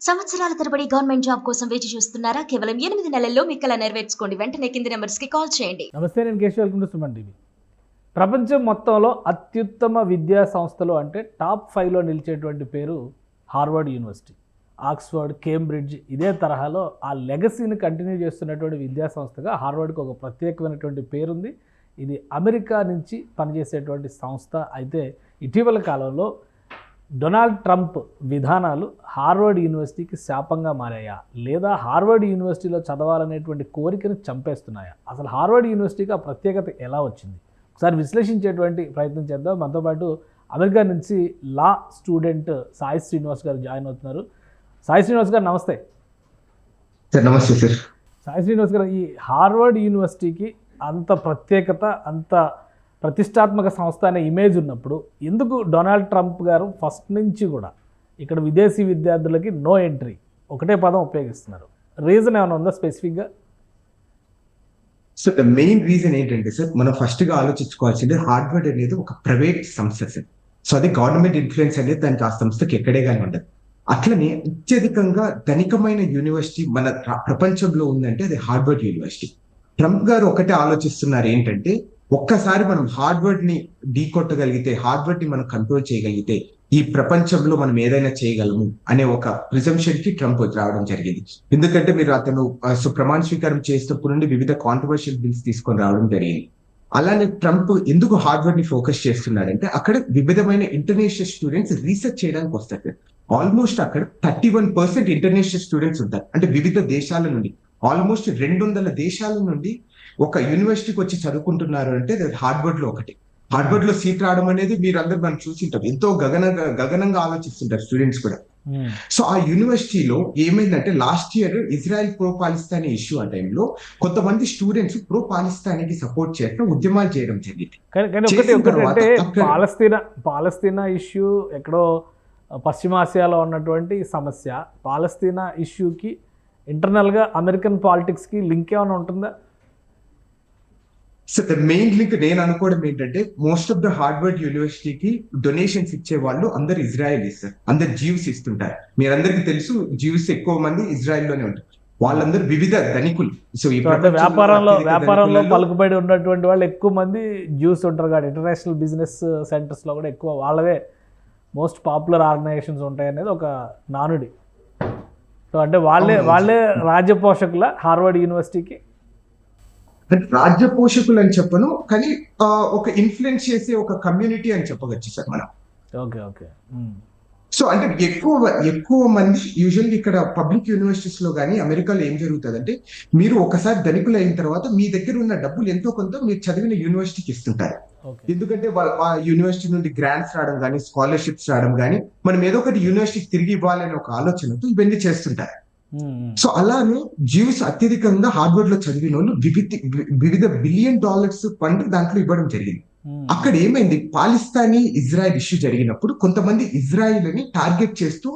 సంవత్సరాల తరబడి government job కోసం వేచి చూస్తున్నారా? కేవలం 8 నెలల్లో మీ కల నెరవేర్చుకోండి. వెంటనే కింది నెంబర్స్‌కి కాల్ చేయండి. నమస్తే, నేను Keshav. Welcome to Suman TV. ప్రపంచం మొత్తంలో అత్యుత్తమ విద్యా సంస్థలు అంటే టాప్ 5లో నిలిచేటువంటి పేరు హార్వర్డ్ యూనివర్సిటీ. ఆక్స్ఫర్డ్, కేంబ్రిడ్జ్ ఇదే తరహాలో ఆ లెగసీని కంటిన్యూ చేస్తున్నటువంటి విద్యా సంస్థగా హార్వర్డ్కి ఒక ప్రత్యేకమైనటువంటి పేరుంది. ఇది అమెరికా నుంచి పనిచేసేటువంటి సంస్థ. అయితే ఇటీవల కాలంలో డొనాల్డ్ ట్రంప్ విధానాలు హార్వర్డ్ యూనివర్సిటీకి శాపంగా మారాయా, లేదా హార్వర్డ్ యూనివర్సిటీలో చదవాలనేటువంటి కోరికను చంపేస్తున్నాయా? అసలు హార్వర్డ్ యూనివర్సిటీకి ఆ ప్రత్యేకత ఎలా వచ్చింది? ఒకసారి విశ్లేషించేటువంటి ప్రయత్నం చేద్దాం. మనతో పాటు అమెరికా నుంచి లా స్టూడెంట్ సాయి శ్రీనివాస్ గారు జాయిన్ అవుతున్నారు. సాయి శ్రీనివాస్ గారు నమస్తే. నమస్తే సార్. సాయి శ్రీనివాస్ గారు, ఈ హార్వర్డ్ యూనివర్సిటీకి అంత ప్రత్యేకత, అంత ప్రతిష్టాత్మక సంస్థ అనే ఇమేజ్ ఉన్నప్పుడు ఎందుకు డొనాల్డ్ ట్రంప్ గారు ఫస్ట్ నుంచి కూడా ఇక్కడ విదేశీ విద్యార్థులకి నో ఎంట్రీ ఒకటే పదం ఉపయోగిస్తున్నారు? రీజన్ ఏమైనా ఉందా స్పెసిఫిక్గా? సో ద మెయిన్ రీజన్ ఏంటంటే సార్, మనం ఫస్ట్ గా ఆలోచించుకోవాల్సింది హార్వర్డ్ అనేది ఒక ప్రైవేట్ సంస్థ సార్. సో అది గవర్నమెంట్ ఇన్ఫ్లుయెన్స్ అనేది దానికి ఆ సంస్థకి ఎక్కడే కానీ ఉండదు. అట్లనే అత్యధికంగా ధనికమైన యూనివర్సిటీ మన ప్రపంచంలో ఉందంటే అది హార్వర్డ్ యూనివర్సిటీ. ట్రంప్ గారు ఒకటే ఆలోచిస్తున్నారు ఏంటంటే, ఒక్కసారి మనం హార్వర్డ్ ని ఢీకొట్టగలిగితే, హార్వర్డ్ ని మనం కంట్రోల్ చేయగలిగితే ఈ ప్రపంచంలో మనం ఏదైనా చేయగలము అనే ఒక ప్రిజంప్షన్ కి ట్రంప్ రావడం జరిగింది. ఎందుకంటే మీరు అతను ప్రమాణ స్వీకారం చేసినప్పుడు నుండి వివిధ కాంట్రవర్షియల్ బిల్స్ తీసుకొని రావడం జరిగింది. అలానే ట్రంప్ ఎందుకు హార్వర్డ్ ని ఫోకస్ చేస్తున్నాడంటే, అక్కడ వివిధమైన ఇంటర్నేషనల్ స్టూడెంట్స్ రీసెర్చ్ చేయడానికి వస్తారు. ఆల్మోస్ట్ అక్కడ 31% ఇంటర్నేషనల్ స్టూడెంట్స్ ఉంటారు. అంటే వివిధ దేశాల నుండి ఆల్మోస్ట్ 200 దేశాల నుండి ఒక యూనివర్సిటీకి వచ్చి చదువుకుంటున్నారు అంటే హార్వర్డ్ లో ఒకటి. హార్వర్డ్ లో సీట్ రావడం అనేది మీరు అందరు మనం చూసింటారు. ఎంతో గగనంగా ఆలోచిస్తుంటారు స్టూడెంట్స్ కూడా. సో ఆ యూనివర్సిటీలో ఏమైందంటే, last year Israel pro Palestinian issue ఆ టైంలో కొంతమంది స్టూడెంట్స్ ప్రో పాలిస్తానీకి సపోర్ట్ చేస్తూ ఉద్యమాలు చేయడం జరిగింది. పాలస్తీనా ఇష్యూ ఎక్కడో పశ్చిమాసియాలో ఉన్నటువంటి సమస్య. పాలస్తీనా ఇష్యూకి ఇంటర్నల్గా అమెరికన్ పాలిటిక్స్కి లింక్ ఏమైనా ఉంటుందా? సో ద మెయిన్ లింక్ నేను అనుకోవడం ఏంటంటే, మోస్ట్ ఆఫ్ ద హార్వర్డ్ యూనివర్సిటీకి డొనేషన్స్ ఇచ్చే వాళ్ళు అందరు ఇజ్రాయెలీస్ సార్. అందరు జీవ్స్ ఇస్తుంటారు. మీరందరికీ తెలుసు, జీవ్స్ ఎక్కువ మంది ఇజ్రాయెల్ లోనే ఉంటారు. వాళ్ళందరూ వివిధ ధనికులు. సో ఈ వ్యాపారంలో పలుకుబడి ఉన్నటువంటి వాళ్ళు ఎక్కువ మంది జ్యూస్ ఉంటారు కాబట్టి ఇంటర్నేషనల్ బిజినెస్ సెంటర్స్ లో కూడా ఎక్కువ వాళ్ళవే మోస్ట్ పాపులర్ ఆర్గనైజేషన్స్ ఉంటాయి అనేది ఒక నానుడి. సో అంటే వాళ్ళే రాజ్య పోషకుల హార్వర్డ్ యూనివర్సిటీకి. రాజ్య పోషకులు అని చెప్పను, కానీ ఒక ఇన్ఫ్లుయెన్స్ చేసే ఒక కమ్యూనిటీ అని చెప్పవచ్చు సార్ మనం. Okay okay. సో అంటే ఎక్కువ మంది యూజువల్లీ ఇక్కడ పబ్లిక్ యూనివర్సిటీస్ లో కానీ అమెరికాలో ఏం జరుగుతుంది అంటే, మీరు ఒకసారి ధనికులు అయిన తర్వాత మీ దగ్గర ఉన్న డబ్బులు ఎంతో కొంత మీరు చదివిన యూనివర్సిటీకి ఇస్తుంటారు. ఎందుకంటే ఆ యూనివర్సిటీ నుండి గ్రాంట్స్ రావడం కానీ, స్కాలర్షిప్స్ రావడం కానీ, మనం ఏదో ఒకటి యూనివర్సిటీకి తిరిగి ఇవ్వాలనే ఒక ఆలోచనతో ఇవన్నీ చేస్తుంటారు. సో అలానే జ్యూస్ అత్యధికంగా హార్వర్డ్ లో చదివిన వాళ్ళు వివిధ $1 బిలియన్ ఫండ్ దాంట్లో ఇవ్వడం జరిగింది. అక్కడ ఏమైంది, పాలిస్తానీ ఇజ్రాయెల్ ఇష్యూ జరిగినప్పుడు కొంతమంది ఇజ్రాయిల్ అని టార్గెట్ చేస్తూ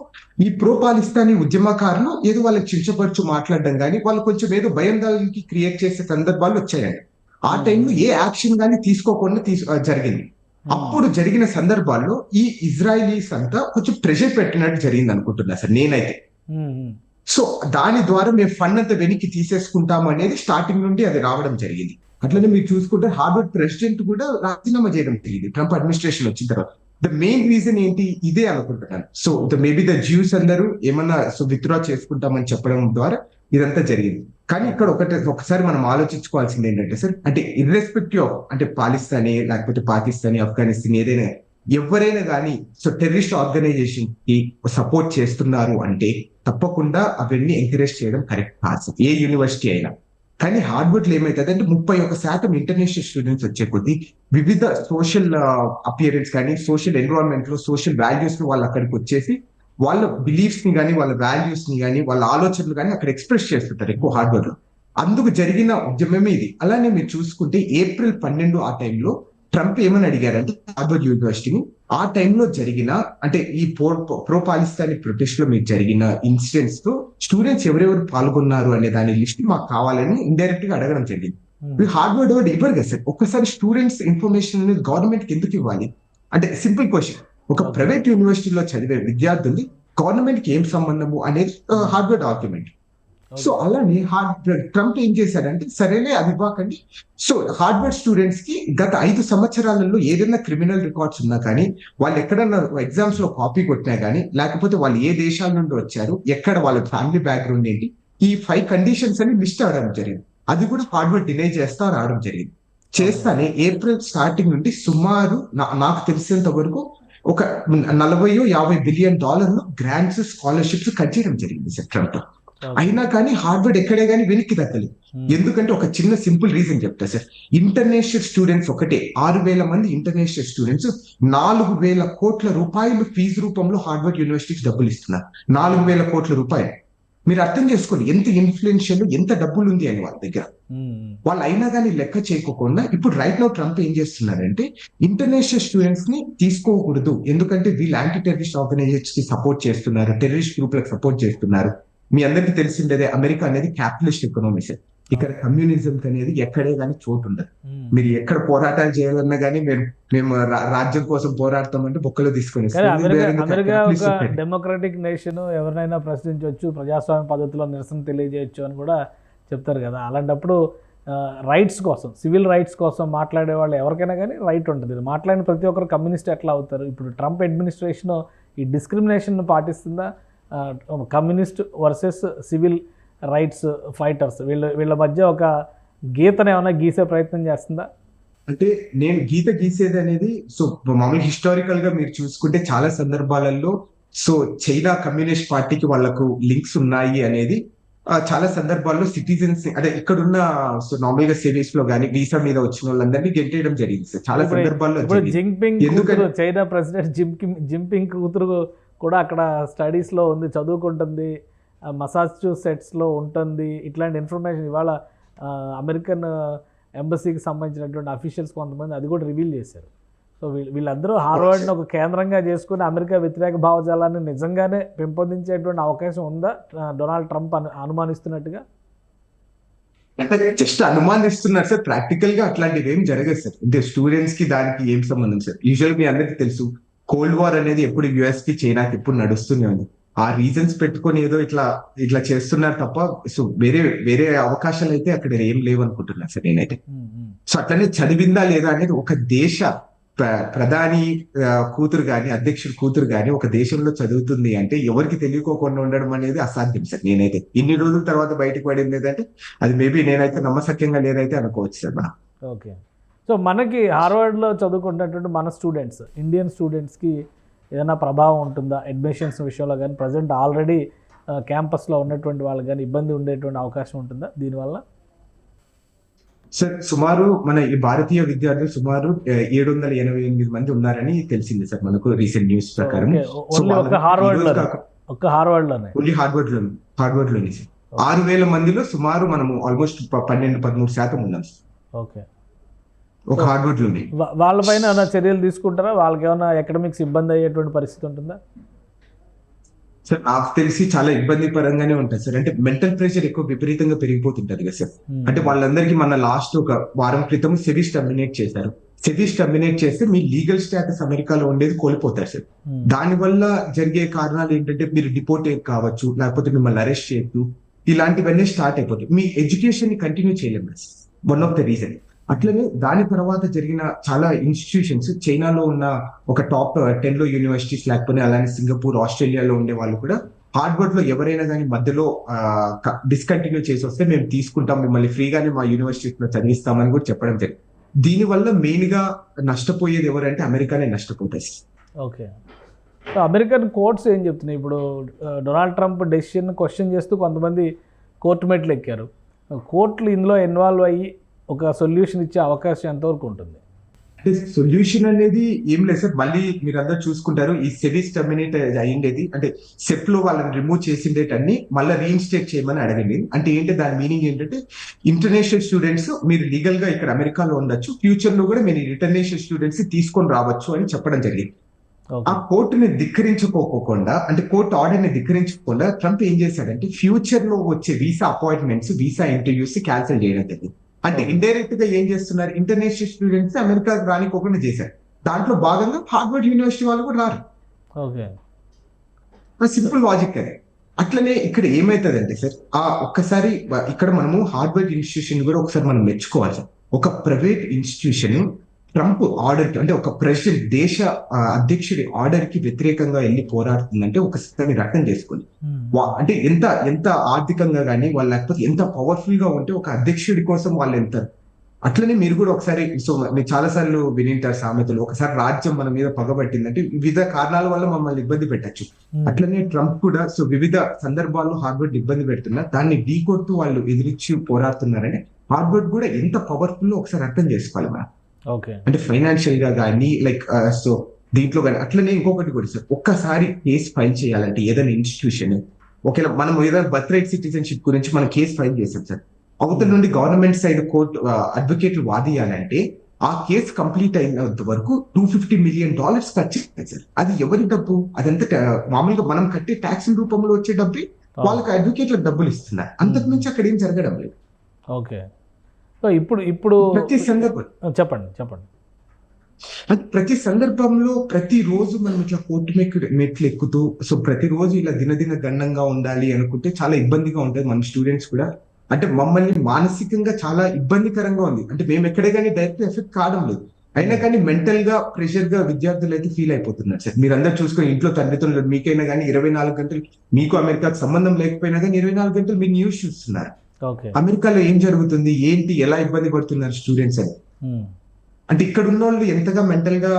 ఈ ప్రో పాలిస్తానీ ఉద్యమకారులు ఏదో వాళ్ళకి చించపరచు మాట్లాడడం కానీ, వాళ్ళు కొంచెం ఏదో భయందానికి క్రియేట్ చేసే సందర్భాలు వచ్చాయండి. ఆ టైంలో ఏ యాక్షన్ కానీ తీసుకోకుండా జరిగింది. అప్పుడు జరిగిన సందర్భాల్లో ఈ ఇజ్రాయిలీస్ అంతా కొంచెం ప్రెషర్ పెట్టినట్టు జరిగింది అనుకుంటున్నా సార్ నేనైతే. సో దాని ద్వారా మేము ఫండ్ అంతా వెనక్కి తీసేసుకుంటాం అనేది స్టార్టింగ్ నుండి అది రావడం జరిగింది. అట్లనే మీరు చూసుకుంటే హార్వర్డ్ ప్రెసిడెంట్ కూడా రాజీనామా చేయడం జరిగింది ట్రంప్ అడ్మినిస్ట్రేషన్ వచ్చిన తర్వాత. ద మెయిన్ రీజన్ ఏంటి, ఇదే అనుకుంటున్నాను. సో మేబీ ద జ్యూస్ అందరూ ఏమన్నా విత్డ్రా చేసుకుంటామని చెప్పడం ద్వారా ఇదంతా జరిగింది. కానీ ఇక్కడ ఒకసారి మనం ఆలోచించుకోవాల్సింది ఏంటంటే సార్, అంటే ఇర్రెస్పెక్టివ్ ఆఫ్ అంటే పాలిస్తానీ లేకపోతే పాకిస్తానీ, ఆఫ్ఘనిస్తాన్ ఏదైనా ఎవరైనా కానీ సో టెర్రరిస్ట్ ఆర్గనైజేషన్ కి సపోర్ట్ చేస్తున్నారు అంటే తప్పకుండా అవన్నీ ఎంకరేజ్ చేయడం కరెక్ట్ కాదు ఏ యూనివర్సిటీ అయినా. కానీ హార్వర్డ్ లో ఏమైతుంది అంటే 31% ఇంటర్నేషనల్ స్టూడెంట్స్ వచ్చే కొద్దీ వివిధ సోషల్ అపియరెన్స్ కానీ, సోషల్ ఎన్విరాన్మెంట్ లో, సోషల్ వాల్యూస్ లో వాళ్ళు అక్కడికి వచ్చేసి వాళ్ళ బిలీఫ్స్ ని కానీ, వాళ్ళ వాల్యూస్ ని కానీ, వాళ్ళ ఆలోచనలు కానీ అక్కడ ఎక్స్ప్రెస్ చేస్తుంటారు ఎక్కువ హార్వర్డ్ లో. అందుకు జరిగిన ఉద్యమమే ఇది. అలానే మీరు చూసుకుంటే April 12 ఆ టైంలో ట్రంప్ ఏమని అడిగారంటే హార్వర్డ్ యూనివర్సిటీని, ఆ టైంలో జరిగిన అంటే ఈ ప్రో పాలిస్తానీ ప్రొటెస్ట్ లో మీకు జరిగిన ఇన్సిడెంట్స్ తో స్టూడెంట్స్ ఎవరెవరు పాల్గొన్నారు అనే దాని లిస్ట్ మాకు కావాలని ఇండైరెక్ట్ గా అడగడం జరిగింది. హార్వర్డ్ వాడు ఇవ్వరు కదా సార్. ఒక్కసారి స్టూడెంట్స్ ఇన్ఫర్మేషన్ అనేది గవర్నమెంట్ కి ఎందుకు ఇవ్వాలి అంటే సింపుల్ క్వశ్చన్. ఒక ప్రైవేట్ యూనివర్సిటీలో చదివే విద్యార్థుల్ని గవర్నమెంట్ కి ఏం సంబంధము అనేది హార్వర్డ్ ఆర్గ్యుమెంట్. సో అలానే ట్రంప్ ఏం చేశాడంటే సరేలే అది ఇవ్వకండి. సో హార్వర్డ్ స్టూడెంట్స్ కి గత 5 సంవత్సరాలలో ఏదైనా క్రిమినల్ రికార్డ్స్ ఉన్నా కానీ, వాళ్ళు ఎక్కడన్నా ఎగ్జామ్స్ లో కాపీ కొట్టినా కానీ, లేకపోతే వాళ్ళు ఏ దేశాల నుండి వచ్చారు, ఎక్కడ వాళ్ళ ఫ్యామిలీ బ్యాక్గ్రౌండ్ ఏంటి, ఈ 5 కండిషన్స్ అని లిస్ట్ అవడం జరిగింది. అది కూడా హార్వర్డ్ డినై చేస్తా రావడం జరిగింది. చేస్తానే ఏప్రిల్ స్టార్టింగ్ నుండి సుమారు నాకు తెలిసినంత వరకు ఒక 40-50 బిలియన్ డాలర్లు గ్రాంట్స్, స్కాలర్షిప్స్ కట్ చేయడం జరిగింది సార్ ట్రంప్. అయినా కానీ హార్వర్డ్ ఎక్కడే కానీ వెనక్కి దక్కలేదు. ఎందుకంటే ఒక చిన్న సింపుల్ రీజన్ చెప్తా సార్. ఇంటర్నేషనల్ స్టూడెంట్స్ ఒకటే 6,000 మంది ఇంటర్నేషనల్ స్టూడెంట్స్ 4,000 కోట్ల రూపాయలు ఫీజు రూపంలో హార్వర్డ్ యూనివర్సిటీకి డబ్బులు ఇస్తున్నారు. 4,000 కోట్ల రూపాయలు. మీరు అర్థం చేసుకోండి ఎంత ఇన్ఫ్లుయెన్షియల్, ఎంత డబ్బులు ఉంది అని వాళ్ళ దగ్గర. వాళ్ళు అయినా కానీ లెక్క చేయకోకుండా ఇప్పుడు రైట్ నౌ ట్రంప్ ఏం చేస్తున్నారంటే ఇంటర్నేషనల్ స్టూడెంట్స్ ని తీసుకోకూడదు, ఎందుకంటే వీళ్ళు యాంటీ టెర్రరిస్ట్ ఆర్గనైజేషన్స్ కి సపోర్ట్ చేస్తున్నారు, టెర్రరిస్ట్ గ్రూప్లకు సపోర్ట్ చేస్తున్నారు. మీ అందరికీ తెలిసిందే అమెరికా అనేది క్యాపిటలిస్ట్ ఎకనామీ సార్. ఇక్కడ కమ్యూనిజం అనేది ఎక్కడే కానీ చోటు ఉండదు. మీరు ఎక్కడ పోరాటాలు చేయాలన్నా కానీ మేము రాజ్యం కోసం పోరాడతామంటే బొక్కలో తీసుకొని. అమెరికా ఒక డెమోక్రటిక్ నేషన్, ఎవరినైనా ప్రశ్నించవచ్చు, ప్రజాస్వామ్య పద్ధతిలో నిరసన తెలియజేయచ్చు అని కూడా చెప్తారు కదా. అలాంటప్పుడు రైట్స్ కోసం, సివిల్ రైట్స్ కోసం మాట్లాడే వాళ్ళు ఎవరికైనా కానీ రైట్ ఉంటుంది. మాట్లాడిన ప్రతి ఒక్కరు కమ్యూనిస్ట్ ఎట్లా అవుతారు? ఇప్పుడు ట్రంప్ అడ్మినిస్ట్రేషన్ ఈ డిస్క్రిమినేషన్ పాటిస్తుందా? Communist versus civil rights fighters వీళ్ళ మధ్య ఒక గీతను ఏమైనా గీసే ప్రయత్నం చేస్తుందా? అంటే నేను గీత గీసేది అనేది సో మామూలుగా హిస్టారికల్ గా మీరు చూసుకుంటే చాలా సందర్భాలలో సో చైనా కమ్యూనిస్ట్ పార్టీకి వాళ్ళకు లింక్స్ ఉన్నాయి అనేది చాలా సందర్భాల్లో సిటిజన్స్ అంటే ఇక్కడున్న సో నార్మల్ గా సిరీస్ లో కానీ వీసా మీద వచ్చిన వాళ్ళందరినీ గెంటేయడం జరిగింది సార్ చాలా సందర్భాల్లో. చైనా ప్రెసిడెంట్ జింపింగ్ కూతురు కూడా అక్కడ స్టడీస్లో ఉంది, చదువుకుంటుంది, మసాచ్యూసెట్స్లో ఉంటుంది. ఇట్లాంటి ఇన్ఫర్మేషన్ ఇవాళ అమెరికన్ ఎంబసీకి సంబంధించినటువంటి అఫీషియల్స్ కొంతమంది అది కూడా రివీల్ చేశారు. సో వీళ్ళందరూ హార్వర్డ్ని ఒక కేంద్రంగా చేసుకుని అమెరికా వ్యతిరేక భావజాలాన్ని నిజంగానే పెంపొందించేటువంటి అవకాశం ఉందా డొనాల్డ్ ట్రంప్ అనుమానిస్తున్నట్టుగా? అంటే జస్ట్ అనుమానిస్తున్నారు సార్, ప్రాక్టికల్ గా అట్లాంటివి ఏం జరగదు సార్. అంటే స్టూడెంట్స్ కి దానికి ఏం సంబంధం సార్? యూజువల్ మీ అందరికీ తెలుసు కోల్డ్ వార్ అనేది ఎప్పుడు యుఎస్ కి చైనాకి ఎప్పుడు నడుస్తూనే ఉంది. ఆ రీజన్స్ పెట్టుకొని ఏదో ఇట్లా చేస్తున్నారు తప్ప సో వేరే అవకాశాలు అయితే అక్కడ ఏం లేవు అనుకుంటున్నాను సార్ నేనైతే. సో అట్లనే చదివిందా లేదా అనేది ఒక దేశ ప్రధాని కూతురు గాని, అధ్యక్షుడి కూతురు గాని ఒక దేశంలో చదువుతుంది అంటే ఎవరికి తెలియకోకుండా ఉండడం అనేది అసాధ్యం సార్. నేనైతే ఇన్ని రోజుల తర్వాత బయటకు పడింది లేదంటే అది మేబీ నేనైతే నమ్మసక్యంగా లేదైతే అనుకోవచ్చు సార్ మనం. ఓకే. సో మనకి హార్వర్డ్లో చదువుకున్నటువంటి మన స్టూడెంట్స్, ఇండియన్ స్టూడెంట్స్కి ఏదైనా ప్రభావం ఉంటుందా అడ్మిషన్స్ విషయంలో కానీ? ప్రజెంట్ ఆల్రెడీ క్యాంపస్లో ఉన్నటువంటి వాళ్ళకి కానీ ఇబ్బంది ఉండేటువంటి అవకాశం ఉంటుందా దీనివల్ల? సార్ సుమారు మన ఈ భారతీయ విద్యార్థులు సుమారు 788 మంది ఉన్నారని తెలిసింది సార్ మనకు రీసెంట్ న్యూస్ ప్రకారం. ఓన్లీ హార్వర్డ్ లోనే సార్ 6,000 మందిలో సుమారు మనము ఆల్మోస్ట్ 12-13% ఉన్నాం సార్. ఓకే. ఒక హార్వర్డ్ లోనే. వాళ్ళపైన ఏమైనా చర్యలు తీసుకుంటారా? వాళ్ళకి ఏమైనా ఎకడమిక్స్ ఇబ్బంది అయ్యేటువంటి పరిస్థితి ఉంటుందా? సార్ నాకు తెలిసి చాలా ఇబ్బంది పరంగానే ఉంటుంది సార్. అంటే మెంటల్ ప్రెషర్ ఎక్కువ విపరీతంగా పెరిగిపోతుంటది కదా సార్. అంటే వాళ్ళందరికీ మన లాస్ట్ ఒక వారం క్రితం సెవిస్ టర్మినేట్ చేశారు. సెవిస్ టర్మినేట్ చేస్తే మీ లీగల్ స్టేటస్ అమెరికాలో ఉండేది కోల్పోతారు సార్. దానివల్ల జరిగే కారణాలు ఏంటంటే మీరు డిపోర్ట్ కావచ్చు, లేకపోతే మిమ్మల్ని అరెస్ట్ చేయొచ్చు, ఇలాంటివన్నీ స్టార్ట్ అయిపోతాయి. మీ ఎడ్యుకేషన్ ని కంటిన్యూ చేయలేము. One of the reason. అట్లనే దాని తర్వాత జరిగిన చాలా ఇన్స్టిట్యూషన్స్ చైనాలో ఉన్న ఒక టాప్ 10 యూనివర్సిటీస్ లేకపోతే అలానే సింగపూర్, ఆస్ట్రేలియాలో ఉండే వాళ్ళు కూడా హార్వర్డ్ లో ఎవరైనా కానీ మధ్యలో డిస్కంటిన్యూ చేసి వస్తే మేము తీసుకుంటాం, మిమ్మల్ని ఫ్రీగానే మా యూనివర్సిటీస్ లో చదివిస్తామని కూడా చెప్పడం జరిగింది. దీనివల్ల మెయిన్ గా నష్టపోయేది ఎవరంటే అమెరికానే నష్టపోతాయి. ఓకే. సో అమెరికన్ కోర్ట్స్ ఏం చెప్తున్నాయి? ఇప్పుడు డొనాల్డ్ ట్రంప్ డెసిషన్ క్వశ్చన్ చేస్తూ కొంతమంది కోర్టు మెట్లు ఎక్కారు. కోర్టులు ఇందులో ఇన్వాల్వ్ అయ్యి ఒక సొల్యూషన్ ఇచ్చే అవకాశం ఎంతవరకు ఉంటుంది? అంటే సొల్యూషన్ అనేది ఏం లేదు సార్. మళ్ళీ మీరు అందరూ చూసుకుంటారు ఈ సెవిస్ టర్మినేట్ అయ్యిండేది అంటే సెప్ లో వాళ్ళని రిమూవ్ చేసిండేటన్ని మళ్ళీ రీఇన్స్టేట్ చేయమని అడగండి. అంటే ఏంటి దాని మీనింగ్ ఏంటంటే ఇంటర్నేషనల్ స్టూడెంట్స్ మీరు లీగల్ గా ఇక్కడ అమెరికాలో ఉండొచ్చు, ఫ్యూచర్ లో కూడా మీరు ఇంటర్నేషనల్ స్టూడెంట్స్ తీసుకొని రావచ్చు అని చెప్పడం జరిగింది. ఆ కోర్టుని ధిక్కరించుకోకుండా అంటే కోర్టు ఆర్డర్ ని ధిక్కరించకుండా ట్రంప్ ఏం చేశాడంటే ఫ్యూచర్ లో వచ్చే visa appointments, visa interviews cancel చేయడం జరిగింది. అంటే ఇండైరెక్ట్ గా ఏం చేస్తున్నారు, ఇంటర్నేషనల్ స్టూడెంట్స్ అమెరికాకి రానికోకుండా చేశారు. దాంట్లో భాగంగా హార్వర్డ్ యూనివర్సిటీ వాళ్ళు కూడా రారు. ఓకే. సింపుల్ లాజిక్ అది. అట్లనే ఇక్కడ ఏమైతుందంటే సార్, ఒక్కసారి ఇక్కడ మనము హార్వర్డ్ ఇన్స్టిట్యూషన్ కూడా ఒకసారి మనం మెచ్చుకోవాలి సార్. ఒక ప్రైవేట్ ఇన్స్టిట్యూషన్ ట్రంప్ ఆర్డర్ కి, అంటే ఒక ప్రెసిడెంట్ దేశ అధ్యక్షుడి ఆర్డర్ కి వ్యతిరేకంగా వెళ్ళి పోరాడుతుందంటే ఒకసారి మీరు అర్థం చేసుకోండి. అంటే ఎంత ఎంత ఆర్థికంగా కానీ వాళ్ళు, లేకపోతే ఎంత పవర్ఫుల్ గా ఉంటే ఒక అధ్యక్షుడి కోసం వాళ్ళు వెళ్తారు. అట్లనే మీరు కూడా ఒకసారి, సో మీరు చాలా సార్లు వినింటారు సామెతలు, ఒకసారి రాజ్యం మన మీద పగబట్టిందంటే వివిధ కారణాల వల్ల మమ్మల్ని ఇబ్బంది పెట్టచ్చు. అట్లనే ట్రంప్ కూడా సో వివిధ సందర్భాల్లో హార్వర్డ్ ఇబ్బంది పెడుతున్నారు, దాన్ని ఢీకొడుతూ వాళ్ళు ఎదిరించి పోరాడుతున్నారని హార్వర్డ్ కూడా ఎంత పవర్ఫుల్ ఒకసారి అర్థం చేసుకోవాలి మనం. అంటే ఫైనాన్షియల్ గా కానీ లైక్ సో దీంట్లో కానీ. అట్లనే ఇంకొకటి కూడా సార్, ఒక్కసారి కేసు ఫైల్ చేయాలంటే ఏదైనా ఇన్స్టిట్యూషన్, ఒకవేళ మనం ఏదైనా బర్త్ రైట్ సిటిజన్షిప్ గురించి మనం కేసు ఫైల్ చేసాం సార్, అవతల నుండి గవర్నమెంట్ సైడ్ కోర్టు అడ్వకేట్లు వాదియాలంటే ఆ కేసు కంప్లీట్ అయినంత వరకు $250 million ఖర్చు సార్. అది ఎవరి డబ్బు? అదంతా మామూలుగా మనం కట్టే ట్యాక్స్ రూపంలో వచ్చే డబ్బే వాళ్ళకి అడ్వకేట్లకు డబ్బులు ఇస్తున్నారు. అంతకు మించి అక్కడ ఏం జరగడం లేదు. ఓకే. సో ఇప్పుడు ప్రతి సందర్భం చెప్పండి. ప్రతి సందర్భంలో ప్రతిరోజు మనం ఇట్లా కోర్టు మెట్లు ఎక్కుతూ, సో ప్రతిరోజు ఇలా దినదిన గణంగా ఉండాలి అనుకుంటే చాలా ఇబ్బందిగా ఉంటుంది మన స్టూడెంట్స్ కూడా. అంటే మమ్మల్ని మానసికంగా చాలా ఇబ్బందికరంగా ఉంది. అంటే మేము ఎక్కడే కానీ డైరెక్ట్ ఎఫెక్ట్ కావడం లేదు, అయినా కానీ మెంటల్ గా ప్రెషర్ గా విద్యార్థులు అయితే ఫీల్ అయిపోతున్నారు సార్. మీరు అందరూ చూసుకొని ఇంట్లో తల్లిదండ్రులు మీకైనా కానీ 24 గంటలు, మీకు అమెరికాకు సంబంధం లేకపోయినా కానీ 24 గంటలు మీరు న్యూస్ చూస్తున్నారు. అమెరికాలో ఏం జరుగుతుంది, ఏంటి, ఎలా ఇబ్బంది పడుతున్నారు స్టూడెంట్స్ అని. అంటే ఇక్కడ ఉన్న వాళ్ళు ఎంతగా మెంటల్ గా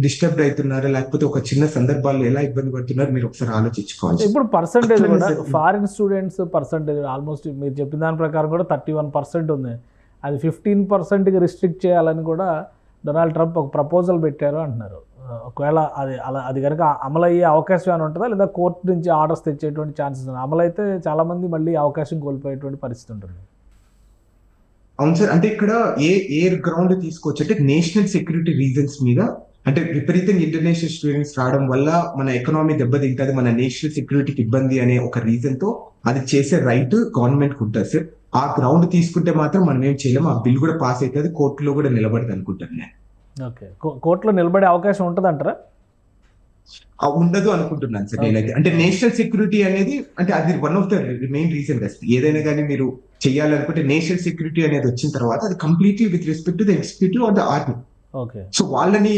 డిస్టర్బ్ అవుతున్నారు, లేకపోతే ఒక చిన్న సందర్భాల్లో ఎలా ఇబ్బంది పడుతున్నారు మీరు ఒకసారి ఆలోచించుకోవాలి. ఇప్పుడు పర్సంటేజ్ కూడా ఫారిన్ స్టూడెంట్స్ పర్సంటేజ్ ఆల్మోస్ట్ మీరు చెప్పిన దాని ప్రకారం కూడా 31% ఉంది. అది 15%కి రిస్ట్రిక్ట్ చేయాలని కూడా డొనాల్డ్ ట్రంప్ ఒక ప్రపోజల్ పెట్టారు అంటున్నారు. ఒకవేళ అది కనుక అమలయ్యే అవకాశం అని ఉంటుందా, లేదా కోర్టు నుంచి ఆర్డర్స్ తెచ్చేటువంటి ఛాన్సెస్ ఉన్నాయి? అమలైతే చాలా మంది మళ్ళీ అవకాశం కోల్పోయేటువంటి పరిస్థితి ఉంటుంది. అవును సార్. అంటే ఇక్కడ ఏ గ్రౌండ్ తీసుకోవచ్చు అంటే నేషనల్ సెక్యూరిటీ రీజన్స్ మీద, అంటే విపరీతంగా ఇంటర్నేషనల్ స్టూడెంట్స్ రావడం వల్ల మన ఎకనామీ దెబ్బతింటది, మన నేషనల్ సెక్యూరిటీకి ఇబ్బంది అనే ఒక రీజన్ తో అది చేసే రైట్ గవర్నమెంట్ కు ఉంటుంది సార్. ఆ గ్రౌండ్ తీసుకుంటే మాత్రం మనం ఏం చేయలేము, ఆ బిల్ కూడా పాస్ అవుతుంది, కోర్టులో కూడా నిలబడదు అనుకుంటాను నేను. ఓకే, కోర్టులో నిలబడే అవకాశం ఉంటుంది అంటారా? ఉండదు అనుకుంటున్నాను సార్ నేనైతే. అంటే నేషనల్ సెక్యూరిటీ అనేది అంటే అది one of the main reason కదా. ఏదైనా కానీ మీరు చేయాలనుకుంటే నేషనల్ సెక్యూరిటీ అనేది వచ్చిన తర్వాత అది completely with respect to the executive or the army. Okay. So వాళ్ళని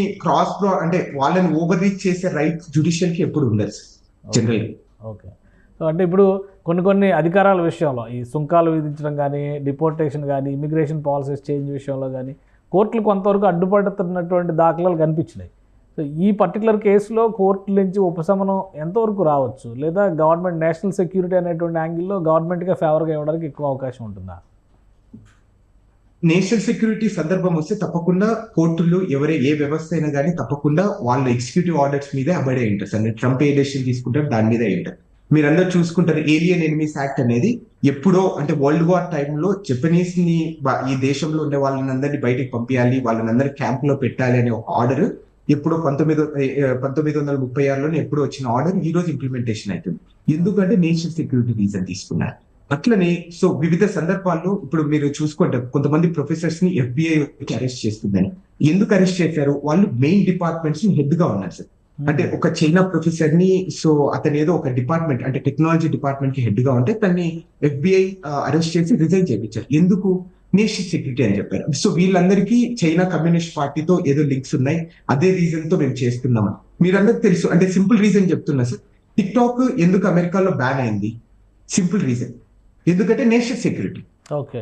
అంటే వాళ్ళని ఓవర్ రీచ్ చేసే రైట్ జ్యుడిషియల్ కి ఎప్పుడు ఉండదు జనరల్. ఓకే. సో అంటే ఇప్పుడు కొన్ని అధికారాల విషయంలో ఈ సుంకాలు విధించడం కానీ, డిపోర్టేషన్ కానీ, ఇమిగ్రేషన్ పాలసీస్ చేంజ్ విషయంలో కానీ కోర్టులు కొంతవరకు అడ్డుపడుతున్నటువంటి దాఖలాలు కనిపించినాయి. సో ఈ పర్టికులర్ కేసులో కోర్టుల నుంచి ఉపశమనం ఎంతవరకు రావచ్చు, లేదా గవర్నమెంట్ నేషనల్ సెక్యూరిటీ అనేటువంటి యాంగిల్లో గవర్నమెంట్గా ఫేవర్గా ఇవ్వడానికి ఎక్కువ అవకాశం ఉంటుందా? నేషనల్ సెక్యూరిటీ సందర్భం వస్తే తప్పకుండా కోర్టులు ఏ వ్యవస్థ అయినా కానీ తప్పకుండా వాళ్ళ ఎగ్జిక్యూటివ్ ఆర్డర్స్ మీదే అబడే ఉంటారు సార్. ట్రంప్ ఏ డెసిషన్ తీసుకుంటారు దాని మీదే ఉంటారు. మీరందరూ చూసుకుంటారు ఏలియన్ ఎనిమీస్ యాక్ట్ అనేది ఎప్పుడో అంటే వరల్డ్ వార్ టైంలో జపనీస్ ని ఈ దేశంలో ఉండే వాళ్ళని అందరినీ బయటికి పంపించాలి, వాళ్ళని అందరి క్యాంప్ లో పెట్టాలి అనే ఒక ఆర్డర్ ఎప్పుడో 1936లోనే ఎప్పుడో వచ్చిన ఆర్డర్ ఈ రోజు ఇంప్లిమెంటేషన్ అవుతుంది. ఎందుకంటే నేషనల్ సెక్యూరిటీ రీజన్ తీసుకున్నారు. అట్లనే సో వివిధ సందర్భాల్లో ఇప్పుడు మీరు చూసుకుంటే కొంతమంది ప్రొఫెసర్స్ ని FBI అరెస్ట్ చేస్తుందని. ఎందుకు అరెస్ట్ చేశారు? వాళ్ళు మెయిన్ డిపార్ట్మెంట్స్ ని హెడ్ గా ఉన్నారు సార్. అంటే ఒక చైనా ప్రొఫెసర్ ని, సో అతను ఏదో ఒక డిపార్ట్మెంట్ అంటే టెక్నాలజీ డిపార్ట్మెంట్ కి హెడ్ గా ఉంటే తన్ని FBI అరెస్ట్ చేసి రిజైన్ చేయించారు. ఎందుకు? నేషనల్ సెక్యూరిటీ అని చెప్పారు. సో వీళ్ళందరికీ చైనా కమ్యూనిస్ట్ పార్టీతో ఏదో లింక్స్ ఉన్నాయి, అదే రీజన్ తో మేము చేస్తున్నామని మీరందరికి తెలుసు. అంటే సింపుల్ రీజన్ చెప్తున్నా సార్. టిక్టాక్ ఎందుకు అమెరికాలో బ్యాన్ అయింది? సింపుల్ రీజన్, ఎందుకంటే నేషనల్ సెక్యూరిటీ. ఓకే.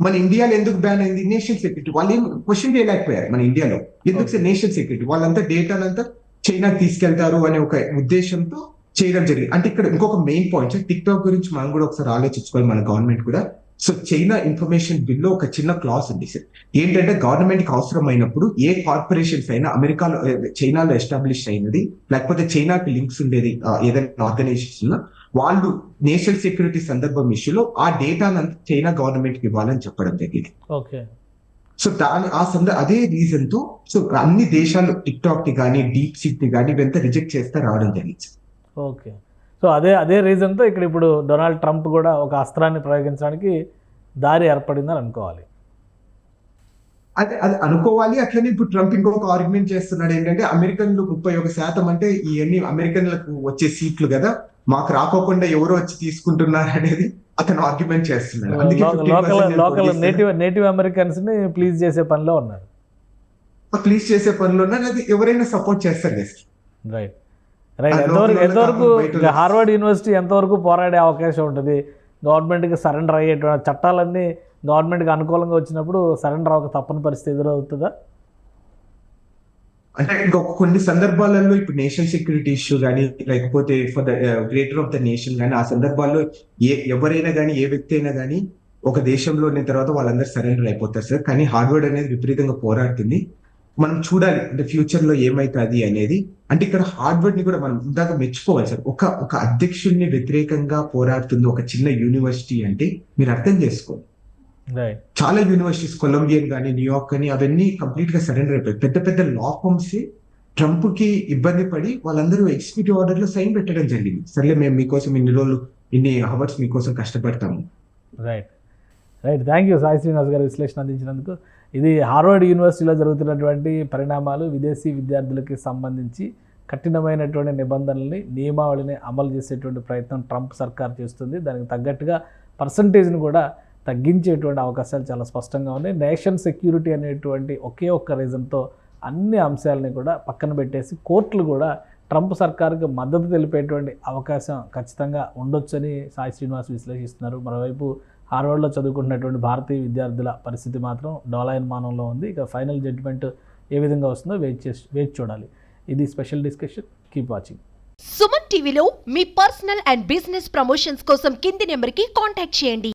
మన ఇండియాలో ఎందుకు బ్యాన్ అయింది? National security. వాళ్ళు ఏం క్వశ్చన్ చేయలేకపోయారు మన ఇండియాలో, ఎందుకు సార్ నేషనల్ సెక్యూరిటీ. వాళ్ళంతా డేటానంతా చైనాకి తీసుకెళ్తారు అనే ఒక ఉద్దేశంతో చేయడం జరిగింది. అంటే ఇక్కడ ఇంకొక మెయిన్ పాయింట్ టిక్టాక్ గురించి మనం కూడా ఒకసారి ఆలోచించుకోవాలి మన గవర్నమెంట్ కూడా. సో చైనా ఇన్ఫర్మేషన్ బిల్లో ఒక చిన్న క్లాస్ ఉంది సార్. ఏంటంటే గవర్నమెంట్ కి అవసరం అయినప్పుడు ఏ కార్పొరేషన్స్ అయినా అమెరికాలో చైనాలో ఎస్టాబ్లిష్ అయినది, లేకపోతే చైనాకి లింక్స్ ఉండేది ఏదైనా ఆర్గనైజేషన్, వాళ్ళు నేషనల్ సెక్యూరిటీ సందర్భం ఇష్యూలో ఆ డేటానంతా చైనా గవర్నమెంట్ కి ఇవ్వాలని చెప్పడం జరిగింది. ఓకే. సో అదే రీజన్ తో సో అన్ని దేశాలు టిక్టాక్ ని కానీ డీప్ సీక్ ని కానీ ఇవంతా రిజెక్ట్ చేస్తే రావడం జరిగింది. ఓకే. సో అదే రీజన్తో ఇప్పుడు డొనాల్డ్ ట్రంప్ కూడా ఒక అస్త్రాన్ని ప్రయోగించడానికి దారి ఏర్పడిందని అనుకోవాలి. అది అనుకోవాలి. అట్లనే ఇప్పుడు ట్రంప్ ఇంకొక ఆర్గ్యుమెంట్ చేస్తున్నాడు ఏంటంటే, అమెరికన్లు 31% అంటే ఇవన్నీ అమెరికన్లకు వచ్చే సీట్లు కదా, మాకు రాకోకుండా ఎవరో వచ్చి తీసుకుంటున్నారు అనేది అతను ఆర్గ్యుమెంట్ చేస్తున్నాడు. అందుకే 15% లోకల్ నేటివ్ అమెరికన్స్ ని ప్లీజ్ చేసే పనిలో ఉన్నారు. ప్లీజ్ చేసే పనులు ఉన్నారు, అది ఎవరైనా సపోర్ట్ చేస్తారు కదా. రైట్ ఎంతవరకు హార్వర్డ్ యూనివర్సిటీ ఎంతవరకు పోరాడే అవకాశం ఉంటుంది? గవర్నమెంట్కి సరెండర్ అయ్యేటువంటి చట్టాలన్నీ గవర్నమెంట్కి అనుకూలంగా వచ్చినప్పుడు సరెండర్ అవ్వక తప్పని పరిస్థితి ఎదురవుతుందా? అంటే ఇంకా కొన్ని సందర్భాలలో ఇప్పుడు నేషనల్ సెక్యూరిటీ ఇష్యూ కానీ, లేకపోతే for the greater of the nation కానీ, ఆ సందర్భాల్లో ఎవరైనా కానీ, ఏ వ్యక్తి అయినా కానీ ఒక దేశంలో ఉన్న తర్వాత వాళ్ళందరూ సరెండర్ అయిపోతారు సార్. కానీ హార్వర్డ్ అనేది విపరీతంగా పోరాడుతుంది. మనం చూడాలి అంటే ఫ్యూచర్ లో ఏమైతుంది అనేది. అంటే ఇక్కడ హార్వర్డ్ ని కూడా మనం ఇందాక మెచ్చుకోవాలి సార్. ఒక అధ్యక్షుడిని వ్యతిరేకంగా పోరాడుతుంది ఒక చిన్న యూనివర్సిటీ అంటే మీరు అర్థం చేసుకోండి. చాలా యూనివర్సిటీస్, కొలంబియన్ కానీ, న్యూయార్క్ కానీ, అవన్నీ కంప్లీట్ గా సరెండర్ అయిపోయాయి. పెద్ద పెద్ద లా ఫర్మ్స్ ట్రంప్ కి ఇబ్బంది పడి వాళ్ళందరూ ఎగ్జిక్యూటివ్ ఆర్డర్ లో సైన్ పెట్టడం జరిగింది. సర్లే మేము మీకోసం ఇన్ని అవర్స్ మీకోసం కష్టపడతాము. Right thank you Sai Srinivas garu విశ్లేషణ అందించినందుకు. ఇది హార్వర్డ్ యూనివర్సిటీలో జరుగుతున్నటువంటి పరిణామాలు, విదేశీ విద్యార్థులకి సంబంధించి కఠినమైనటువంటి నిబంధనల్ని, నియమావళిని అమలు చేసేటువంటి ప్రయత్నం ట్రంప్ సర్కార్ చేస్తుంది. దానికి తగ్గట్టుగా పర్సంటేజ్ని కూడా తగ్గించేటువంటి అవకాశాలు చాలా స్పష్టంగా ఉన్నాయి. నేషన్ సెక్యూరిటీ అనేటువంటి ఒకే ఒక్క రీజన్తో అన్ని అంశాలని కూడా పక్కన పెట్టేసి కోర్టులు కూడా ట్రంప్ సర్కారుకి మద్దతు తెలిపేటువంటి అవకాశం ఖచ్చితంగా ఉండొచ్చని సాయి శ్రీనివాస్ విశ్లేషిస్తున్నారు. మరోవైపు హార్వర్డ్లో చదువుకుంటున్నటువంటి భారతీయ విద్యార్థుల పరిస్థితి మాత్రం డోలాయమానంలో ఉంది. ఇక ఫైనల్ జడ్జిమెంట్ ఏ విధంగా వస్తుందో వేచి చూడాలి. ఇది special discussion. Keep watching. Suman టీవీలో మీ పర్సనల్ అండ్ బిజినెస్ ప్రమోషన్స్ కోసం కింది నెంబర్కి కాంటాక్ట్ చేయండి.